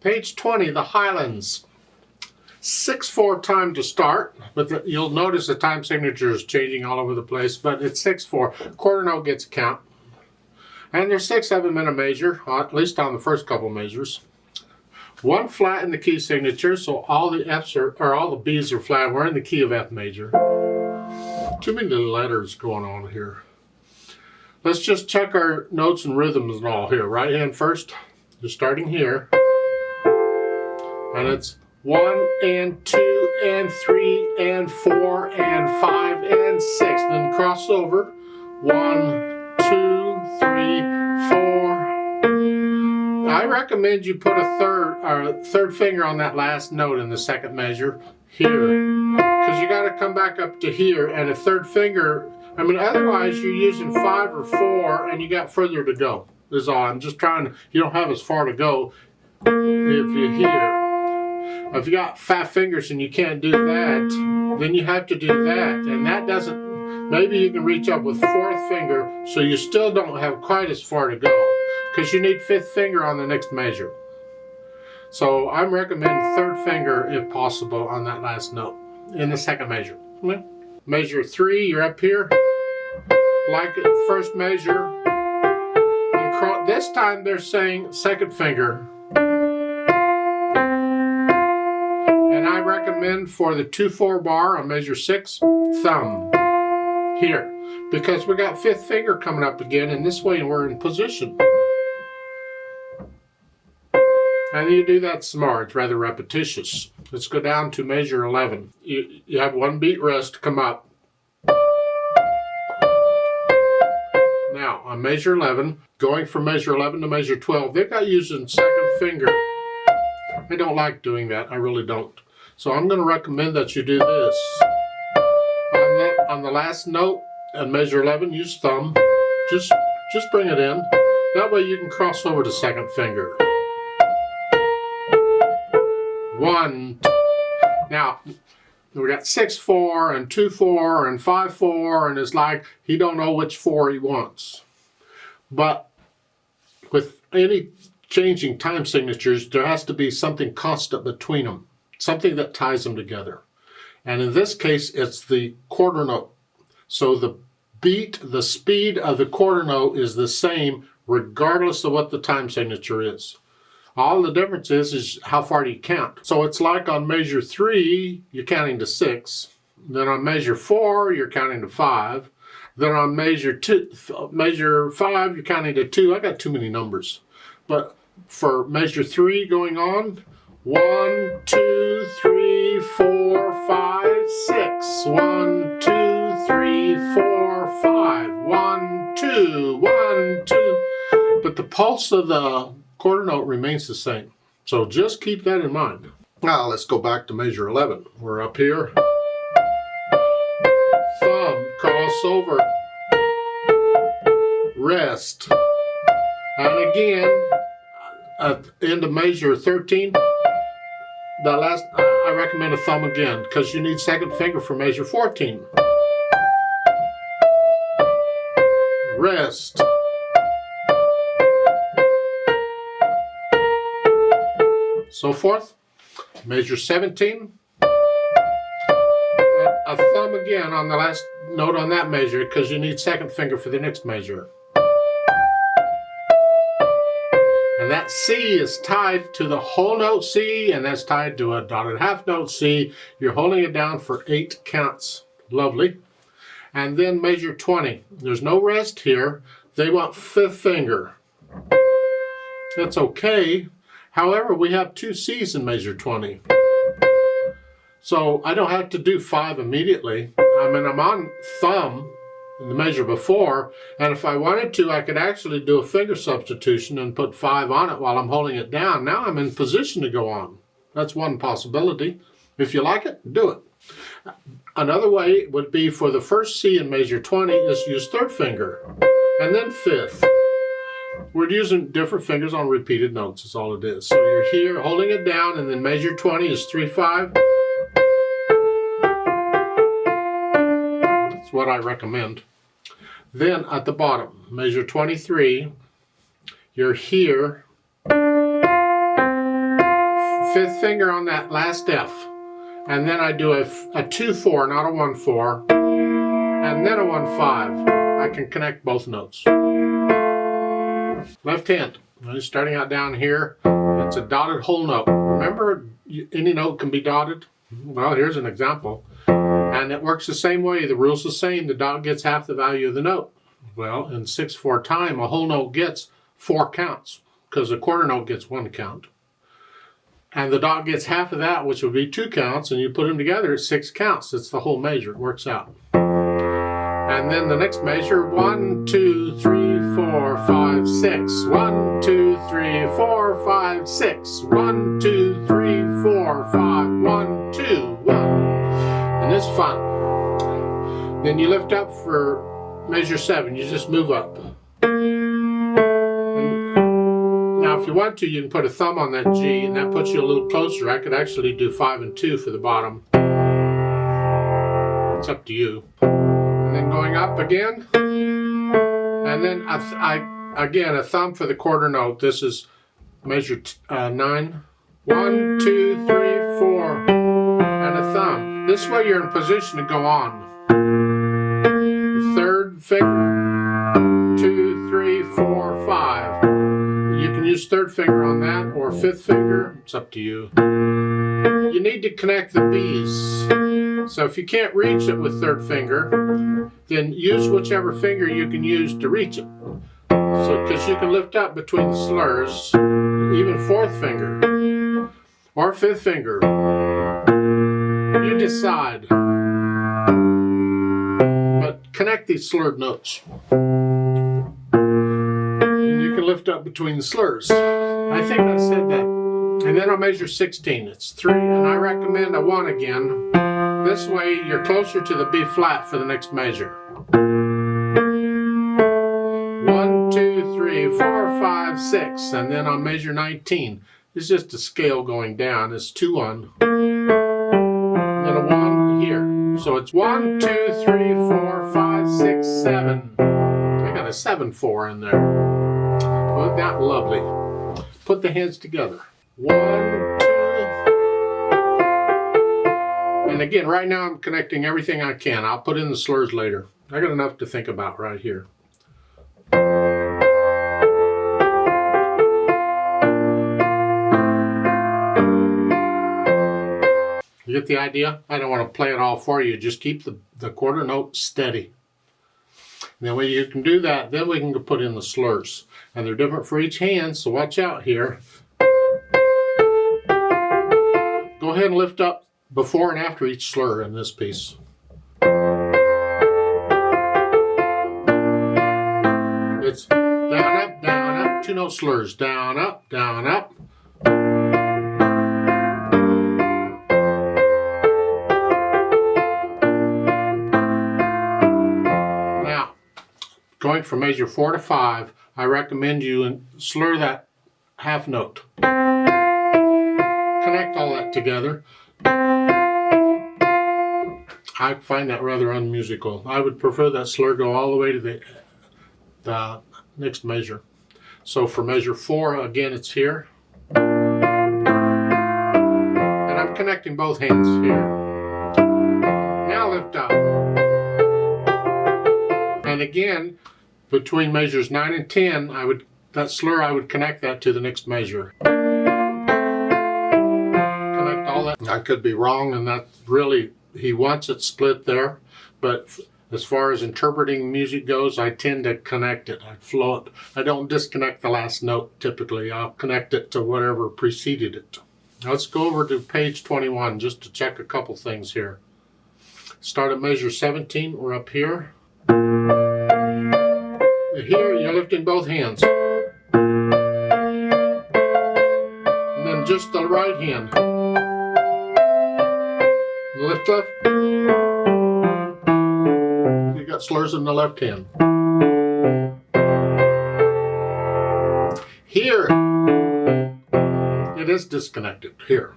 Page 20, the Highlands. 6/4 time to start, but you'll notice the time signature is changing all over the place, but it's 6/4. Quarter note gets a count. And there's 6 of them in a measure, at least on the first couple measures. One flat in the key signature, so all the F's or all the B's are flat. We're in the key of F major. Too many letters going on here. Let's just check our notes and rhythms and all here. Right hand first, just starting here. And it's 1 and 2 and 3 and 4 and 5 and 6. Then cross over. 1, 2, 3, 4. I recommend you put a third finger on that last note in the second measure here, because you got to come back up to here, and a third finger. I mean, otherwise you're using 5 or 4, and you got further to go. Is all. I'm just trying to. You don't have as far to go if you're here. If you got 5 fingers and you can't do that, then you have to do that, and that doesn't. Maybe you can reach up with 4th finger, so you still don't have quite as far to go, because you need 5th finger on the next measure. So I'm recommending 3rd finger if possible on that last note in the second measure. Measure 3, you're up here, like first measure. This time they're saying 2nd finger. And I recommend for the 2/4 bar on measure 6, thumb here, because we got 5th finger coming up again, and this way we're in position. And you do that some more. It's rather repetitious. Let's go down to measure 11. You have 1 beat rest come up. Now on measure 11, going from measure 11 to measure 12, they've got using 2nd finger. I don't like doing that. I really don't. So I'm going to recommend that you do this. On the last note on measure 11, use thumb. Just bring it in. That way you can cross over to 2nd finger. 1. Now we got 6/4 and 2/4 and 5/4, and it's like he don't know which 4 he wants. But with any changing time signatures, there has to be something constant between them, something that ties them together. And in this case, it's the quarter note. So the beat, the speed of the quarter note is the same regardless of what the time signature is. All the difference is how far do you count. So it's like on measure 3, you're counting to 6. Then on measure 4, you're counting to 5. Then on measure 5, you're counting to 2. I got too many numbers. But for measure 3 going on, 1, 2, 3, 4, 5, 6. 1, 2, 3, 4, 5. 1, 2, 1, 2. But the pulse of the quarter note remains the same. So just keep that in mind. Now let's go back to measure 11. We're up here. Thumb, cross over. Rest. And again, at the end of measure 13, I recommend a thumb again, because you need 2nd finger for measure 14. Rest. So forth. Measure 17. A thumb again on the last note on that measure, because you need 2nd finger for the next measure. And that C is tied to the whole note C, and that's tied to a dotted half note C. You're holding it down for 8 counts. Lovely. And then measure 20. There's no rest here. They want 5th finger. That's okay. However, we have 2 C's in measure 20. So I don't have to do 5 immediately. I mean, I'm on thumb in the measure before, and if I wanted to, I could actually do a finger substitution and put 5 on it while I'm holding it down. Now I'm in position to go on. That's one possibility. If you like it, do it. Another way would be for the first C in measure 20 is use 3rd finger, and then 5th. We're using different fingers on repeated notes is all it is. So you're here holding it down, and then measure 20 is 3/5. That's what I recommend. Then at the bottom, measure 23, you're here, fifth finger on that last F, and then I do a 2-4, not a 1-4, and then a 1-5. I can connect both notes. Left hand, starting out down here, it's a dotted whole note. Remember, any note can be dotted? Well, here's an example. And it works the same way. The rule's the same. The dot gets half the value of the note. Well, in 6/4 time, a whole note gets 4 counts, because a quarter note gets 1 count. And the dot gets half of that, which would be 2 counts, and you put them together, it's 6 counts. It's the whole measure. It works out. And then the next measure, 1, 2, 3, 4, 5, 6. 1, 2, 3, 4, 5, 6. 1, 2, 3, 4, 5. 1, 2, 1. And it's fun. Then you lift up for measure 7. You just move up. And now, if you want to, you can put a thumb on that G, and that puts you a little closer. I could actually do 5 and 2 for the bottom. It's up to you. And then going up again, and then again a thumb for the quarter note. This is measure 9. 1, 2, 3, 4, and a thumb. This way you're in position to go on. The third finger, 2, 3, 4, 5. You can use third finger on that or fifth finger. It's up to you. You need to connect the B's. So if you can't reach it with third finger, then use whichever finger you can use to reach it. So, because you can lift up between the slurs, even fourth finger or fifth finger. You decide. But connect these slurred notes. And you can lift up between the slurs. I think I said that. And then I'll measure 16. It's 3, and I recommend a 1 again. This way you're closer to the B flat for the next measure. 1, 2, 3, 4, 5, 6, and then I'll measure 19. It's just a scale going down. It's 2, 1, then a 1 here. So it's 1, 2, 3, 4, 5, 6, 7. I got a 7/4 in there. Wasn't that lovely? Put the hands together. 1, 2. And again, right now I'm connecting everything I can. I'll put in the slurs later. I got enough to think about right here. You get the idea? I don't want to play it all for you. Just keep the quarter note steady. And then when you can do that, then we can put in the slurs. And they're different for each hand, so watch out here. Go ahead and lift up before and after each slur in this piece. It's down, up, 2 note slurs. Down, up, down, up. Now, going from measure 4 to 5, I recommend you slur that half note. Connect all that together. I find that rather unmusical. I would prefer that slur go all the way to the next measure. So for measure 4, again, it's here. And I'm connecting both hands here. Now lift up. And again, between measures 9 and 10, that slur, I would connect that to the next measure. Connect all that. I could be wrong, and that's really, he wants it split there, but as far as interpreting music goes, I tend to connect it. I flow it. I don't disconnect the last note typically. I'll connect it to whatever preceded it. Now let's go over to page 21 just to check a couple things here. Start at measure 17. We're up here. Here you're lifting both hands. And then just the right hand. Lift up. You got slurs in the left hand. Here, it is disconnected. Here.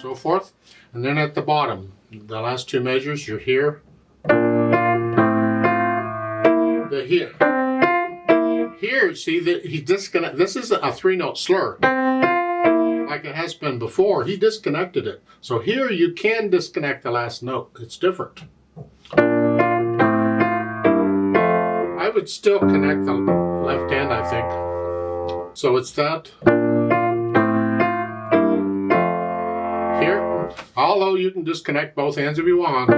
So forth. And then at the bottom, the last 2 measures, you're here. The here. see that he disconnected. This is a 3-note slur, like it has been before. He disconnected it. So here you can disconnect the last note. It's different. I would still connect the left hand, I think. So it's that. Here, although you can disconnect both hands if you want,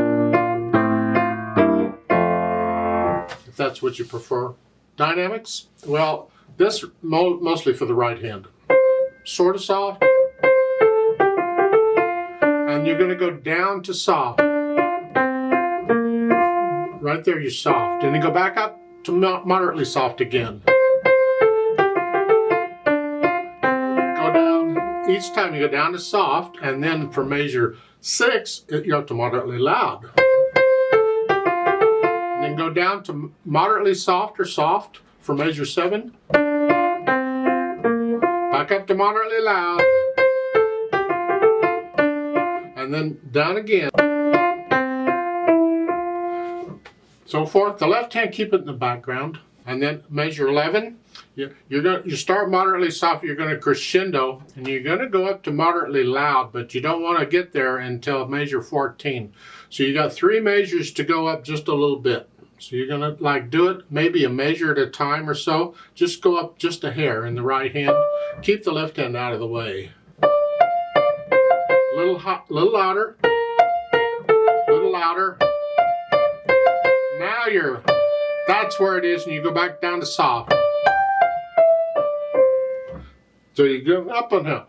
if that's what you prefer. Dynamics, well, this mostly for the right hand. Sort of soft. And you're going to go down to soft. Right there, you're soft. And then go back up to moderately soft again. Go down. Each time you go down to soft, and then for measure 6, you're up to moderately loud. And then go down to moderately soft or soft for measure 7. Back up to moderately loud. And then down again. So forth. The left hand, keep it in the background. And then measure 11. You start moderately soft, you're going to crescendo, and you're going to go up to moderately loud, but you don't want to get there until measure 14. So you got 3 measures to go up just a little bit. So you're going to do it maybe a measure at a time or so. Just go up just a hair in the right hand. Keep the left hand out of the way. Little louder. Little louder. Now that's where it is, and you go back down to soft. So you go up and down.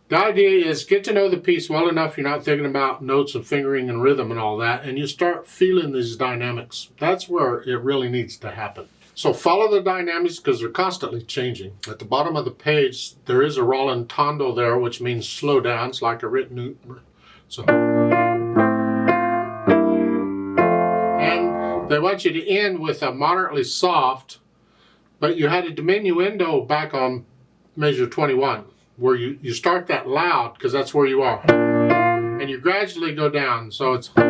The idea is get to know the piece well enough you're not thinking about notes and fingering and rhythm and all that, and you start feeling these dynamics. That's where it really needs to happen. So follow the dynamics because they're constantly changing. At the bottom of the page, there is a rallentando there, which means slow down. It's like a written. So. And they want you to end with a moderately soft, but you had a diminuendo back on measure 21. Where you start that loud because that's where you are, and you gradually go down, so it's and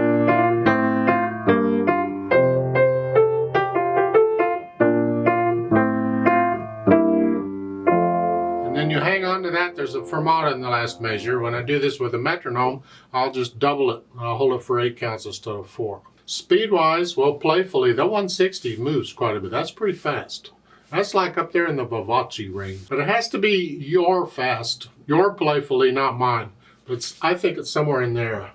then you hang on to that. There's a fermata in the last measure. When I do this with a metronome, I'll just double it. I'll hold it for 8 counts instead of 4. Speed wise, well, playfully, the 160 moves quite a bit. That's pretty fast. That's like up there in the Vivace range. But it has to be your fast, your playfully, not mine. But I think it's somewhere in there.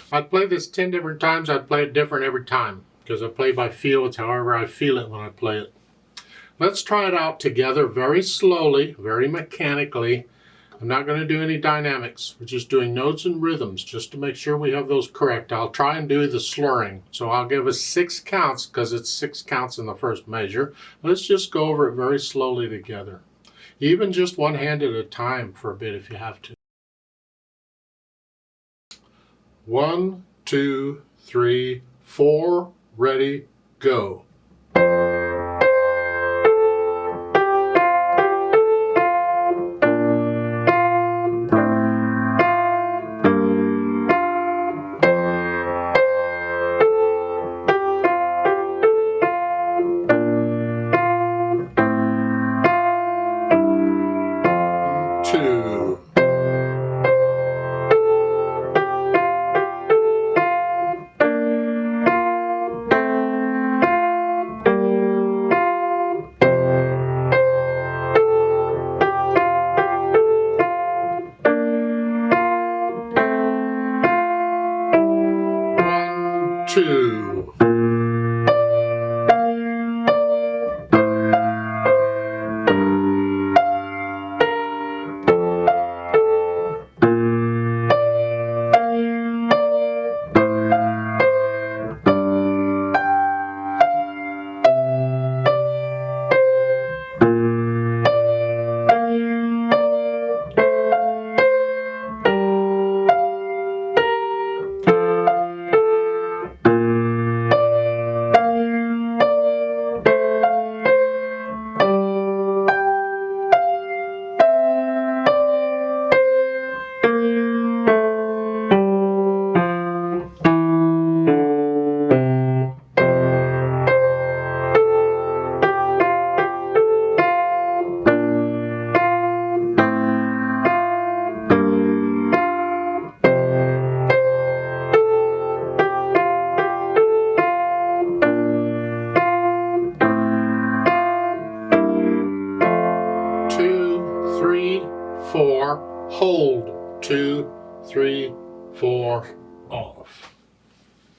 I'd play this 10 different times. I'd play it different every time because I play by feel. It's however I feel it when I play it. Let's try it out together very slowly, very mechanically. I'm not going to do any dynamics. We're just doing notes and rhythms just to make sure we have those correct. I'll try and do the slurring. So I'll give us 6 counts because it's 6 counts in the first measure. Let's just go over it very slowly together. Even just one hand at a time for a bit if you have to. 1, 2, 3, 4, ready, go. 3, 4, hold, 2, 3, 4, off.